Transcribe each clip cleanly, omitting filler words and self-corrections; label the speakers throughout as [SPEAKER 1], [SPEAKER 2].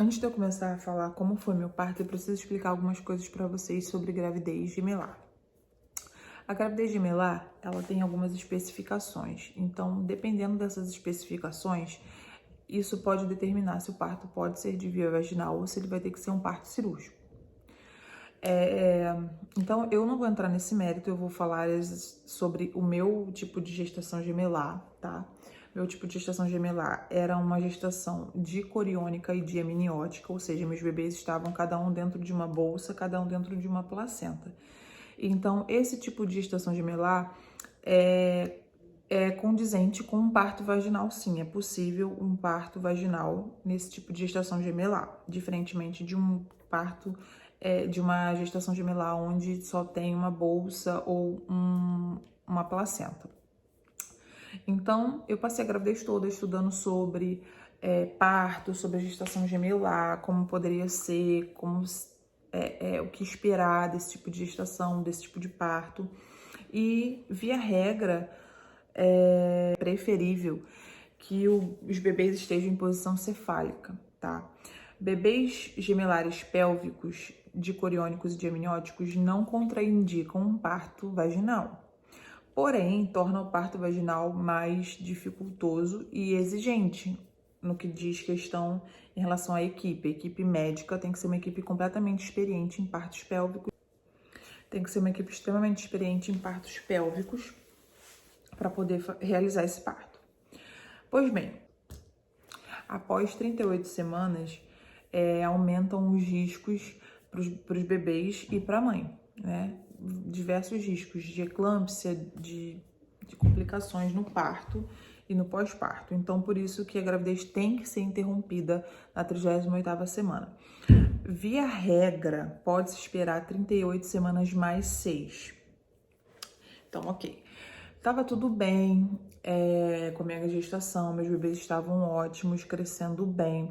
[SPEAKER 1] Antes de eu começar a falar como foi meu parto, eu preciso explicar algumas coisas para vocês sobre gravidez gemelar. A gravidez gemelar, ela tem algumas especificações. Então, dependendo dessas especificações, isso pode determinar se o parto pode ser de via vaginal ou se ele vai ter que ser um parto cirúrgico. Então, eu não vou entrar nesse mérito, eu vou falar sobre o meu tipo de gestação gemelar, tá? Meu tipo de gestação gemelar era uma gestação dicoriônica e diamniótica, ou seja, meus bebês estavam cada um dentro de uma bolsa, cada um dentro de uma placenta. Então, esse tipo de gestação gemelar é condizente com um parto vaginal, sim. É possível um parto vaginal nesse tipo de gestação gemelar, diferentemente de um parto de uma gestação gemelar onde só tem uma bolsa ou uma placenta. Então, eu passei a gravidez toda estudando sobre parto, sobre a gestação gemelar, como poderia ser, como o que esperar desse tipo de gestação, desse tipo de parto. E, via regra, é preferível que os bebês estejam em posição cefálica, tá? Bebês gemelares pélvicos, dicoriônicos e diamnióticos não contraindicam um parto vaginal. Porém, torna o parto vaginal mais dificultoso e exigente no que diz questão em relação à equipe. A equipe médica tem que ser uma equipe completamente experiente em partos pélvicos. Tem que ser uma equipe extremamente experiente em partos pélvicos para poder realizar esse parto. Pois bem, após 38 semanas, aumentam os riscos para os bebês e para a mãe, né? Diversos riscos de eclâmpsia, de complicações no parto e no pós-parto. Então, por isso que a gravidez tem que ser interrompida na 38ª semana. Via regra, pode-se esperar 38 semanas mais 6. Então, ok. Tava tudo bem com a minha gestação, meus bebês estavam ótimos, crescendo bem.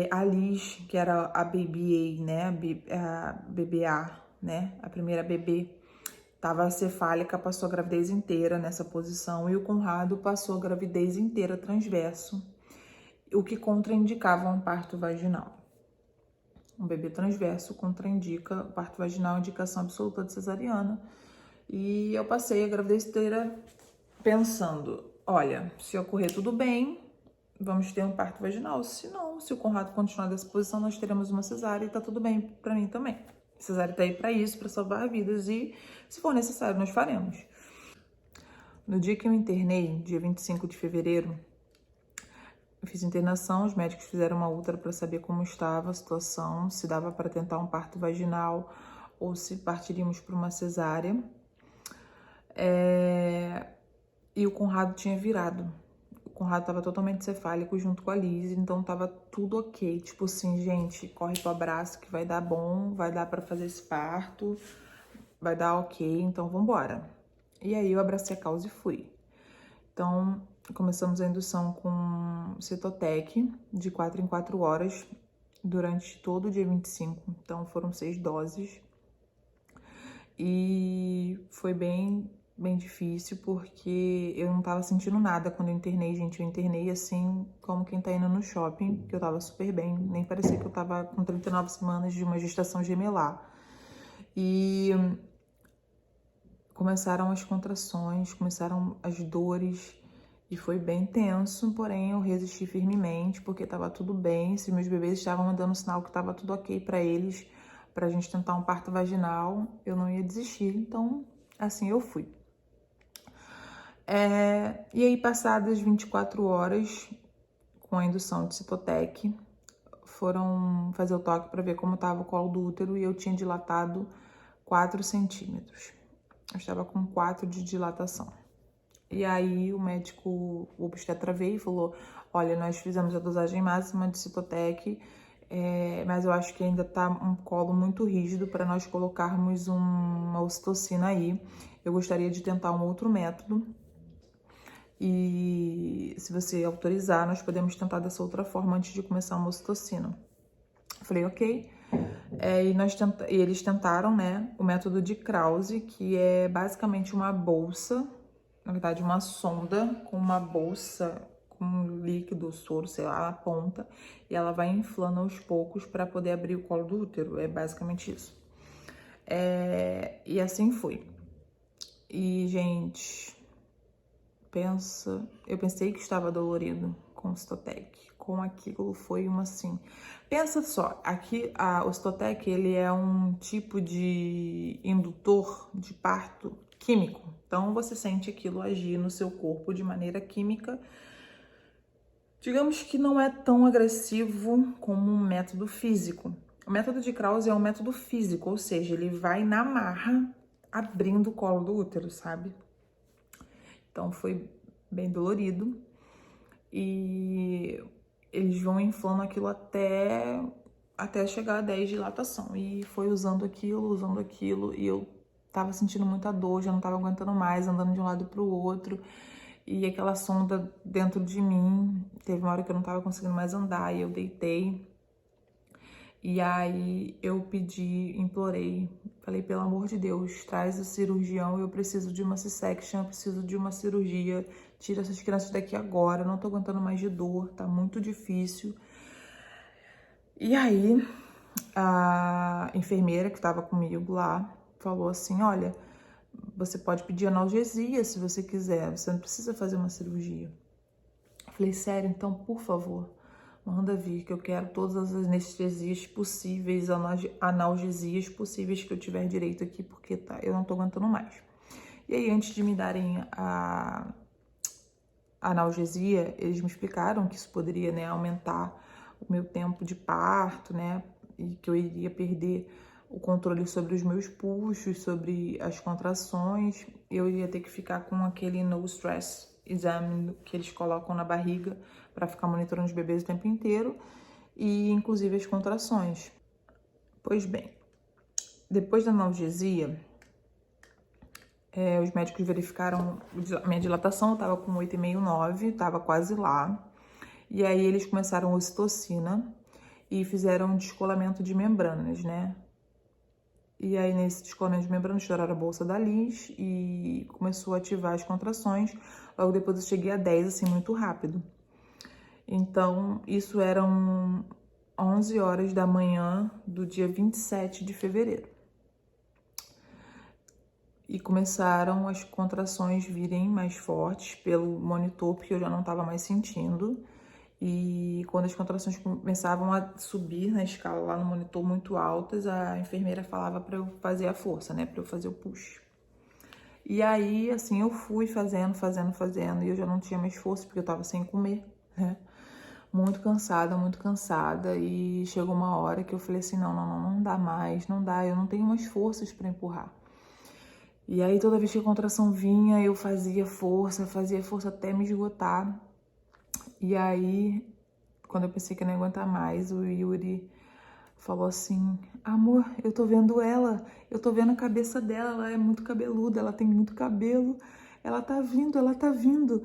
[SPEAKER 1] A Liz, que era a baby A, né, a bebê A, né, a primeira bebê, tava cefálica, passou a gravidez inteira nessa posição, e o Conrado passou a gravidez inteira transverso, o que contraindicava um parto vaginal. Um bebê transverso contraindica parto vaginal, indicação absoluta de cesariana. E eu passei a gravidez inteira pensando, olha, se ocorrer tudo bem, vamos ter um parto vaginal. Se não, se o Conrado continuar dessa posição, nós teremos uma cesárea e tá tudo bem pra mim também. A cesárea tá aí pra isso, pra salvar vidas, e se for necessário, nós faremos. No dia que eu internei, dia 25 de fevereiro, eu fiz internação, os médicos fizeram uma ultra para saber como estava a situação, se dava para tentar um parto vaginal ou se partiríamos para uma cesárea. E o Conrado tinha virado. O Conrado tava totalmente cefálico junto com a Liz, então tava tudo ok. Tipo assim, gente, corre pro abraço que vai dar bom, vai dar para fazer esse parto, vai dar ok, então vambora. E aí eu abracei a causa e fui. Então, começamos a indução com Citotec, de 4 em 4 horas, durante todo o dia 25. Então, foram 6 doses. E foi bem difícil, porque eu não tava sentindo nada quando eu internei, gente. Eu internei assim, como quem tá indo no shopping, que eu tava super bem. Nem parecia que eu tava com 39 semanas de uma gestação gemelar. E começaram as contrações, começaram as dores, e foi bem tenso, porém eu resisti firmemente, porque tava tudo bem. Se meus bebês estavam me dando sinal que tava tudo ok pra eles, pra gente tentar um parto vaginal, eu não ia desistir. Então, assim eu fui. E aí, passadas 24 horas, com a indução de Citotec, foram fazer o toque para ver como estava o colo do útero, e eu tinha dilatado 4 centímetros. Eu estava com 4 de dilatação. E aí o médico, o obstetra veio e falou, olha, nós fizemos a dosagem máxima de Citotec, mas eu acho que ainda tá um colo muito rígido para nós colocarmos uma ocitocina aí. Eu gostaria de tentar um outro método. E se você autorizar, nós podemos tentar dessa outra forma antes de começar uma ocitocina. Eu falei, ok. E eles tentaram, né, o método de Krause, que é basicamente uma bolsa, na verdade uma sonda com uma bolsa, com com líquido, soro, sei lá, na ponta, e ela vai inflando aos poucos para poder abrir o colo do útero. É basicamente isso. E assim foi. E, gente, eu pensei que estava dolorido com o Citotec. Com aquilo foi uma assim. Pensa só, aqui o Citotec, ele é um tipo de indutor de parto químico. Então você sente aquilo agir no seu corpo de maneira química. Digamos que não é tão agressivo como um método físico. O método de Krause é um método físico, ou seja, ele vai na marra abrindo o colo do útero, sabe? Então foi bem dolorido e eles vão inflando aquilo até chegar a 10 de dilatação. E foi usando aquilo e eu tava sentindo muita dor, já não tava aguentando mais, andando de um lado pro outro. E aquela sonda dentro de mim, teve uma hora que eu não tava conseguindo mais andar e eu deitei. E aí eu pedi, implorei, falei, pelo amor de Deus, traz o cirurgião, eu preciso de uma C-section, eu preciso de uma cirurgia, tira essas crianças daqui agora, eu não tô aguentando mais de dor, tá muito difícil. E aí a enfermeira que tava comigo lá falou assim, olha, você pode pedir analgesia se você quiser, você não precisa fazer uma cirurgia. Eu falei, sério, então, por favor, manda vir, que eu quero todas as anestesias possíveis, analgesias possíveis que eu tiver direito aqui, porque eu não tô aguentando mais. E aí, antes de me darem a analgesia, eles me explicaram que isso poderia, né, aumentar o meu tempo de parto, né, e que eu iria perder o controle sobre os meus pulsos, sobre as contrações, eu iria ter que ficar com aquele no stress exame que eles colocam na barriga para ficar monitorando os bebês o tempo inteiro e inclusive as contrações. Pois bem, depois da analgesia, os médicos verificaram a minha dilatação, eu tava com 8,5, 9, tava quase lá. E aí eles começaram a ocitocina e fizeram um descolamento de membranas, né? E aí nesse descolamento de membranas estouraram a bolsa da Liz e começou a ativar as contrações. Logo depois eu cheguei a 10, assim, muito rápido. Então, isso eram 11 horas da manhã do dia 27 de fevereiro. E começaram as contrações virem mais fortes pelo monitor, porque eu já não estava mais sentindo. E quando as contrações começavam a subir na escala lá no monitor muito altas, a enfermeira falava para eu fazer a força, né? Para eu fazer o push. E aí, assim, eu fui fazendo, e eu já não tinha mais força, porque eu tava sem comer, né? Muito cansada, e chegou uma hora que eu falei assim, não dá mais, não dá, eu não tenho mais forças para empurrar. E aí, toda vez que a contração vinha, eu fazia força até me esgotar. E aí, quando eu pensei que eu não ia aguentar mais, o Yuri falou assim, amor, eu tô vendo ela, eu tô vendo a cabeça dela, ela é muito cabeluda, ela tem muito cabelo, ela tá vindo.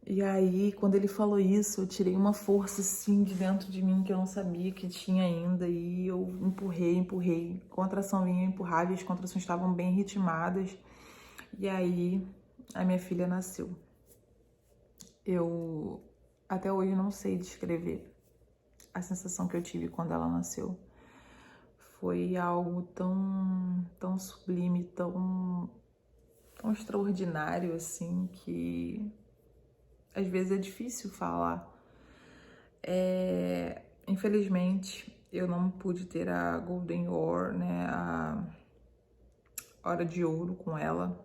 [SPEAKER 1] E aí, quando ele falou isso, eu tirei uma força, assim, de dentro de mim que eu não sabia que tinha ainda, e eu empurrei, contração vinha, eu empurrava, e as contrações estavam bem ritmadas, e aí a minha filha nasceu. Eu até hoje não sei descrever a sensação que eu tive quando ela nasceu. Foi algo tão sublime, tão extraordinário, assim, que às vezes é difícil falar. Infelizmente, eu não pude ter a Golden Hour, né, a Hora de Ouro com ela,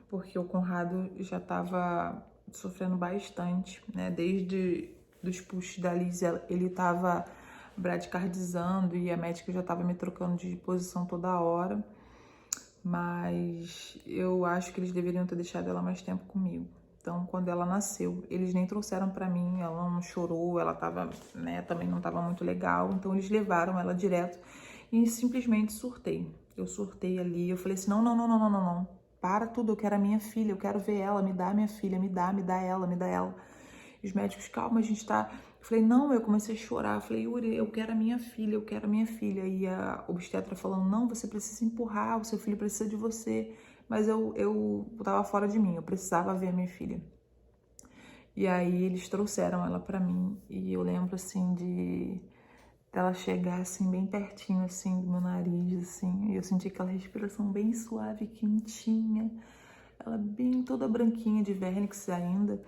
[SPEAKER 1] porque o Conrado já estava sofrendo bastante, né, desde dos puxos da Liz, ele estava bradicardizando e a médica já estava me trocando de posição toda hora, mas eu acho que eles deveriam ter deixado ela mais tempo comigo. Então, quando ela nasceu, eles nem trouxeram pra mim, ela não chorou, ela tava, né, também não tava muito legal, então eles levaram ela direto e simplesmente surtei. Eu surtei ali, eu falei assim, não, para tudo, eu quero a minha filha, eu quero ver ela, me dá a minha filha, me dá ela. E os médicos, calma, a gente tá... Eu falei, não, eu comecei a chorar, eu falei, Yuri, eu quero a minha filha. E a obstetra falando, não, você precisa empurrar, o seu filho precisa de você. mas eu tava fora de mim, eu precisava ver a minha filha. E aí eles trouxeram ela pra mim, e eu lembro, assim, de ela chegar, assim, bem pertinho, assim, do meu nariz, assim, e eu senti aquela respiração bem suave, quentinha, ela bem toda branquinha de vernix ainda.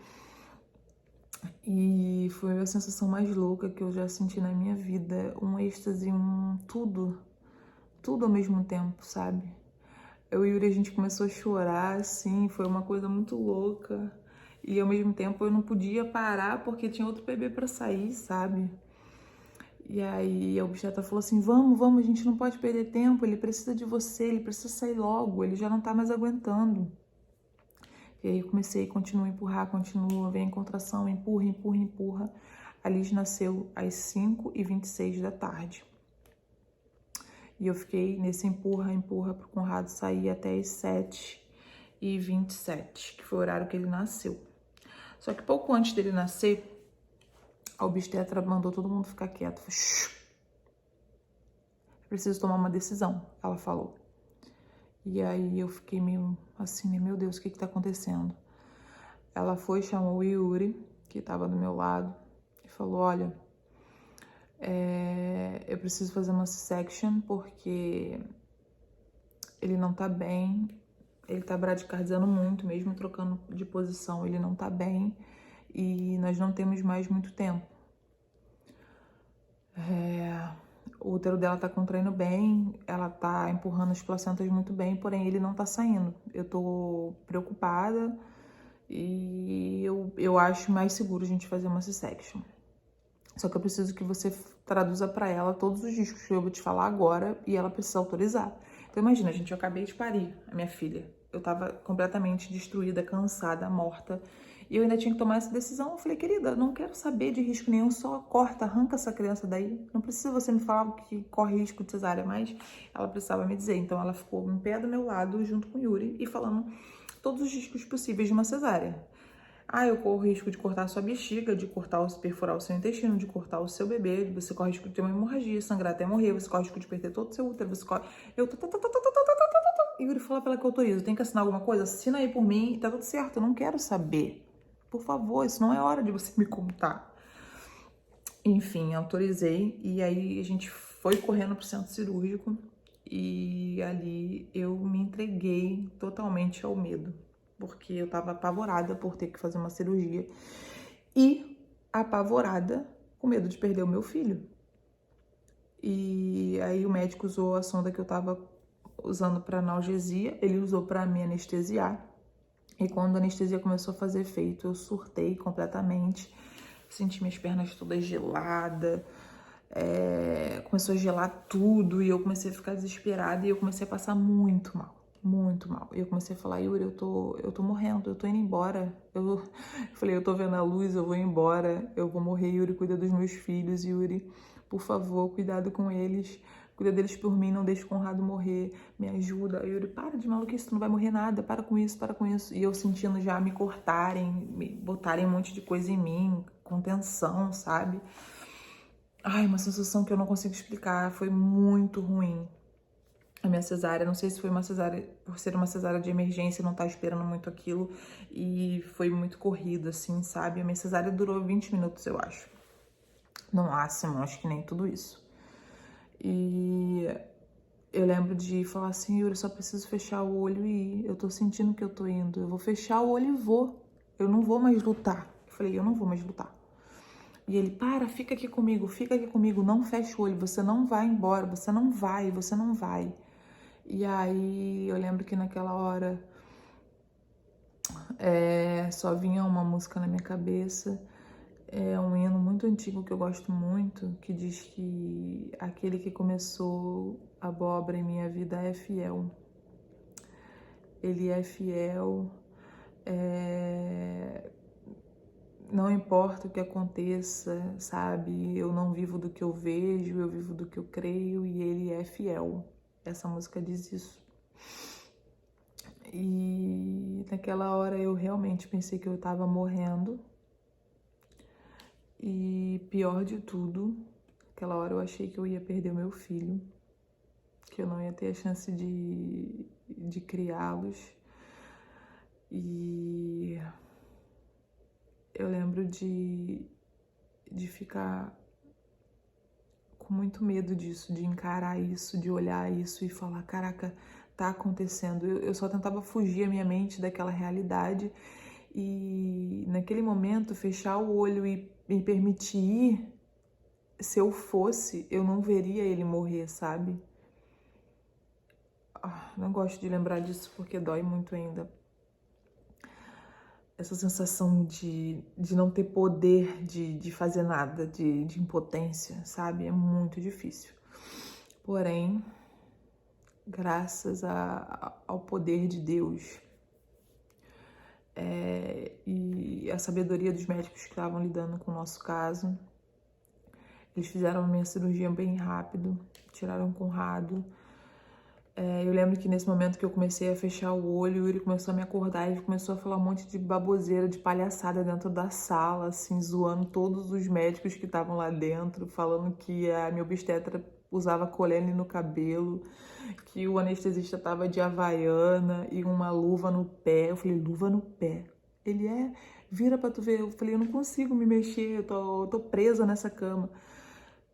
[SPEAKER 1] E foi a sensação mais louca que eu já senti na minha vida, um êxtase, tudo ao mesmo tempo, sabe? Eu e o Yuri, a gente começou a chorar, assim, foi uma coisa muito louca. E ao mesmo tempo eu não podia parar porque tinha outro bebê pra sair, sabe? E aí a obstetra falou assim, vamos, a gente não pode perder tempo, ele precisa de você, ele precisa sair logo, ele já não tá mais aguentando. E aí eu comecei, continua a empurrar, continua, vem a contração, empurra, empurra, empurra. A Liz nasceu às 5h26 da tarde. E eu fiquei nesse empurra, empurra pro Conrado sair até as 7h27, que foi o horário que ele nasceu. Só que pouco antes dele nascer, a obstetra mandou todo mundo ficar quieto. Preciso tomar uma decisão, ela falou. E aí eu fiquei meio assim, né? Meu Deus, o que tá acontecendo? Ela foi, chamou o Yuri, que tava do meu lado, e falou, olha, eu preciso fazer uma C-section porque ele não tá bem, ele tá bradicardiando muito, mesmo trocando de posição, ele não tá bem e nós não temos mais muito tempo. O útero dela tá contraindo bem, ela tá empurrando as placentas muito bem, porém ele não tá saindo. Eu tô preocupada e eu acho mais seguro a gente fazer uma C-section. Só que eu preciso que você traduza pra ela todos os riscos que eu vou te falar agora e ela precisa autorizar. Então imagina, gente, eu acabei de parir a minha filha. Eu tava completamente destruída, cansada, morta. E eu ainda tinha que tomar essa decisão. Eu falei, querida, não quero saber de risco nenhum, só corta, arranca essa criança daí. Não precisa você me falar que corre risco de cesárea, mas ela precisava me dizer. Então ela ficou em pé do meu lado, junto com o Yuri, e falando todos os riscos possíveis de uma cesárea. Eu corro o risco de cortar a sua bexiga, de perfurar o seu intestino, de cortar o seu bebê, você corre o risco de ter uma hemorragia, sangrar até morrer, você corre o risco de perder todo o seu útero, você corre... Yuri falou pra ela que eu autorizo, tem que assinar alguma coisa? Assina aí por mim, tá tudo certo, eu não quero saber. Por favor, isso não é hora de você me contar. Enfim, autorizei e aí a gente foi correndo pro centro cirúrgico e ali eu me entreguei totalmente ao medo, porque eu tava apavorada por ter que fazer uma cirurgia e apavorada com medo de perder o meu filho. E aí o médico usou a sonda que eu tava usando para analgesia, ele usou para me anestesiar. E quando a anestesia começou a fazer efeito, eu surtei completamente. Senti minhas pernas todas geladas, começou a gelar tudo e eu comecei a ficar desesperada e eu comecei a passar muito mal, muito mal. E eu comecei a falar, Yuri, eu tô morrendo, eu tô indo embora. Eu falei, eu tô vendo a luz, eu vou embora, eu vou morrer, Yuri, cuida dos meus filhos, Yuri, por favor, cuidado com eles. Cuida deles por mim, não deixe o Conrado morrer, me ajuda. Yuri, para de maluquice, tu não vai morrer nada, para com isso, para com isso. E eu sentindo já me cortarem, me botarem um monte de coisa em mim, contenção, sabe? Uma sensação que eu não consigo explicar, foi muito ruim. A minha cesárea, não sei se foi uma cesárea, por ser uma cesárea de emergência, não tá esperando muito aquilo, e foi muito corrido, assim, sabe? A minha cesárea durou 20 minutos, eu acho. No máximo, acho que nem tudo isso. E eu lembro de falar assim, Yuri, eu só preciso fechar o olho e ir. Eu tô sentindo que eu tô indo. Eu vou fechar o olho e vou. Eu não vou mais lutar. Eu falei, eu não vou mais lutar. E ele, fica aqui comigo, não fecha o olho, você não vai embora, você não vai. E aí eu lembro que naquela hora só vinha uma música na minha cabeça. É um hino muito antigo que eu gosto muito, que diz que aquele que começou a obra em minha vida é fiel. Ele é fiel, não importa o que aconteça, sabe? Eu não vivo do que eu vejo, eu vivo do que eu creio e ele é fiel. Essa música diz isso. E naquela hora eu realmente pensei que eu tava morrendo. E pior de tudo, naquela hora eu achei que eu ia perder o meu filho, que eu não ia ter a chance de criá-los. E eu lembro de ficar com muito medo disso, de encarar isso, de olhar isso e falar, caraca, tá acontecendo. Eu só tentava fugir a minha mente daquela realidade e naquele momento fechar o olho e me permitir ir, se eu fosse, eu não veria ele morrer, sabe? Não gosto de lembrar disso porque dói muito ainda. Essa sensação de não ter poder de fazer nada, de impotência, sabe? É muito difícil. Porém, graças ao poder de Deus e a sabedoria dos médicos que estavam lidando com o nosso caso, eles fizeram a minha cirurgia bem rápido, tiraram o Conrado. Eu lembro que nesse momento que eu comecei a fechar o olho, o Yuri começou a me acordar, ele começou a falar um monte de baboseira, de palhaçada dentro da sala, assim, zoando todos os médicos que estavam lá dentro, falando que a minha obstetra usava colene no cabelo, que o anestesista tava de havaiana e uma luva no pé. Eu falei, luva no pé? Ele vira pra tu ver. Eu falei, eu não consigo me mexer, eu tô presa nessa cama.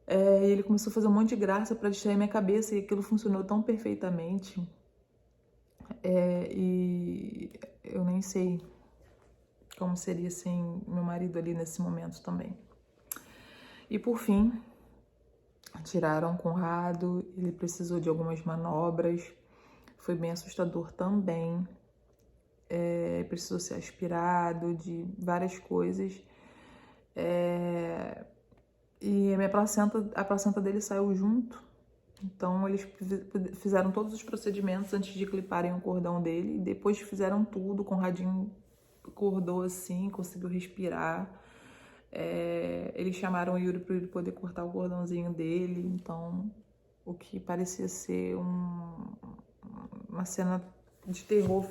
[SPEAKER 1] E ele começou a fazer um monte de graça para distrair minha cabeça e aquilo funcionou tão perfeitamente. E eu nem sei como seria sem meu marido ali nesse momento também. E por fim, tiraram o Conrado, ele precisou de algumas manobras, foi bem assustador também. Precisou ser aspirado, de várias coisas. E a placenta dele saiu junto. Então, eles fizeram todos os procedimentos antes de cliparem o cordão dele. Depois fizeram tudo, o Conradinho acordou assim, conseguiu respirar. Eles chamaram o Yuri para ele poder cortar o cordãozinho dele. Então, o que parecia ser uma cena de terror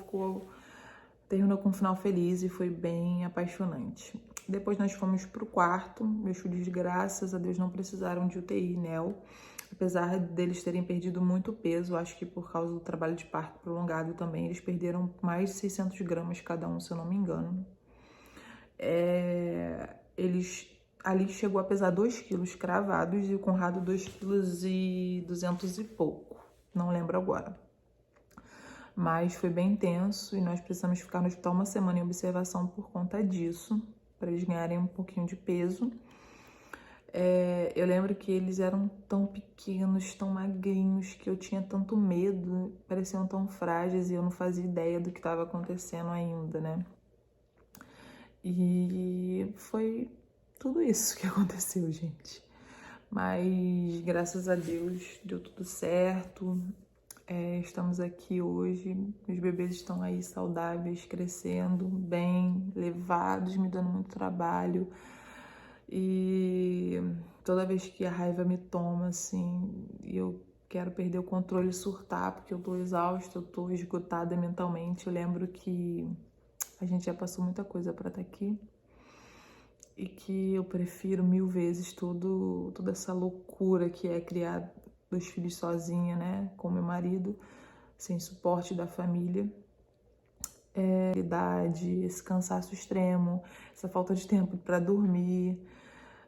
[SPEAKER 1] terminou com um final feliz e foi bem apaixonante. Depois nós fomos pro quarto. Meus filhos, graças a Deus, não precisaram de UTI, NEL. Apesar deles terem perdido muito peso, acho que por causa do trabalho de parto prolongado também, eles perderam mais de 600 gramas cada um, se eu não me engano. Ali chegou a pesar 2 quilos cravados e o Conrado 2 quilos e 200 e pouco, não lembro agora. Mas foi bem intenso e nós precisamos ficar no hospital uma semana em observação por conta disso, para eles ganharem um pouquinho de peso. Eu lembro que eles eram tão pequenos, tão magrinhos, que eu tinha tanto medo, pareciam tão frágeis e eu não fazia ideia do que estava acontecendo ainda, né? E foi tudo isso que aconteceu, gente. Mas graças a Deus deu tudo certo. Estamos aqui hoje, os bebês estão aí saudáveis, crescendo bem, levados, me dando muito trabalho. E toda vez que a raiva me toma, assim, eu quero perder o controle e surtar, porque eu tô exausta, eu tô esgotada mentalmente. Eu lembro que a gente já passou muita coisa pra estar aqui e que eu prefiro 1000 vezes toda essa loucura que é criar 2 filhos sozinha, né, com meu marido, sem suporte da família. Esse cansaço extremo, essa falta de tempo para dormir,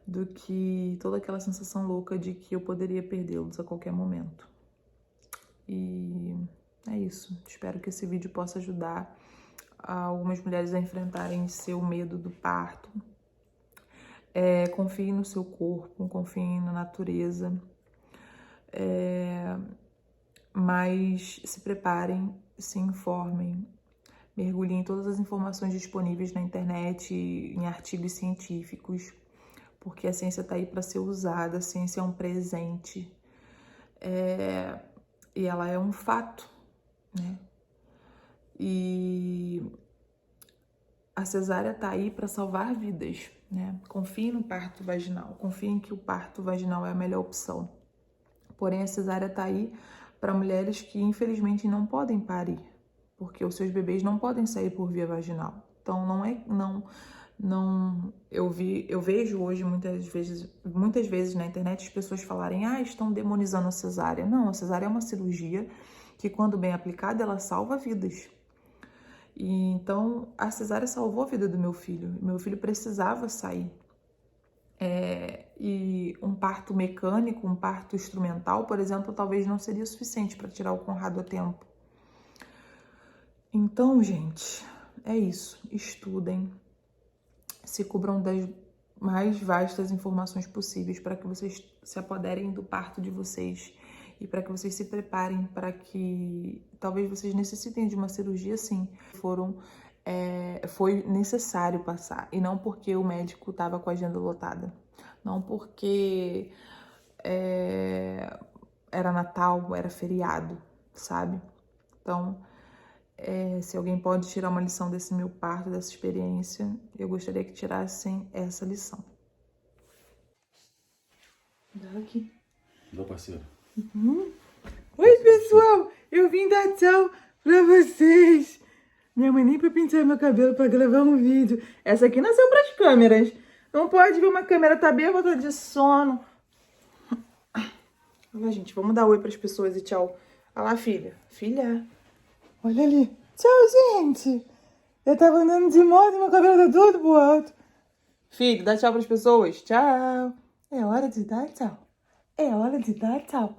[SPEAKER 1] do que toda aquela sensação louca de que eu poderia perdê-los a qualquer momento. E é isso. Espero que esse vídeo possa ajudar algumas mulheres a enfrentarem seu medo do parto. Confiem no seu corpo, confiem na natureza. Mas se preparem, se informem, mergulhem em todas as informações disponíveis na internet, em artigos científicos, porque a ciência está aí para ser usada, a ciência é um presente, e ela é um fato, né? E a cesárea está aí para salvar vidas, né? Confiem no parto vaginal, confiem que o parto vaginal é a melhor opção. Porém, a cesárea está aí para mulheres que, infelizmente, não podem parir, porque os seus bebês não podem sair por via vaginal. Então, Não, eu vejo hoje muitas vezes na internet as pessoas falarem, estão demonizando a cesárea. Não, a cesárea é uma cirurgia que, quando bem aplicada, ela salva vidas. E então a cesárea salvou a vida do meu filho. Meu filho precisava sair. E um parto mecânico, um parto instrumental, por exemplo, talvez não seria suficiente para tirar o Conrado a tempo. Então, gente, é isso. Estudem. Se cubram das mais vastas informações possíveis para que vocês se apoderem do parto de vocês e para que vocês se preparem para que talvez vocês necessitem de uma cirurgia, sim. Foi necessário passar, e não porque o médico estava com a agenda lotada, não porque era Natal, era feriado, sabe? Então, se alguém pode tirar uma lição desse meu parto, dessa experiência, eu gostaria que tirassem essa lição. Dá aqui.
[SPEAKER 2] Dá, parceiro.
[SPEAKER 1] Oi, pessoal! Eu vim dar tchau pra vocês. Minha mãe nem pra pintar meu cabelo pra gravar um vídeo. Essa aqui nasceu pras câmeras. Não pode ver uma câmera, tá bêbada de sono. Olha lá, gente, vamos dar oi pras pessoas e tchau. Olha lá, filha. Filha. Olha ali. Tchau, gente. Eu tava andando de moto e meu cabelo tá todo pro alto. Filho, dá tchau pras pessoas. Tchau. É hora de dar tchau. É hora de dar tchau.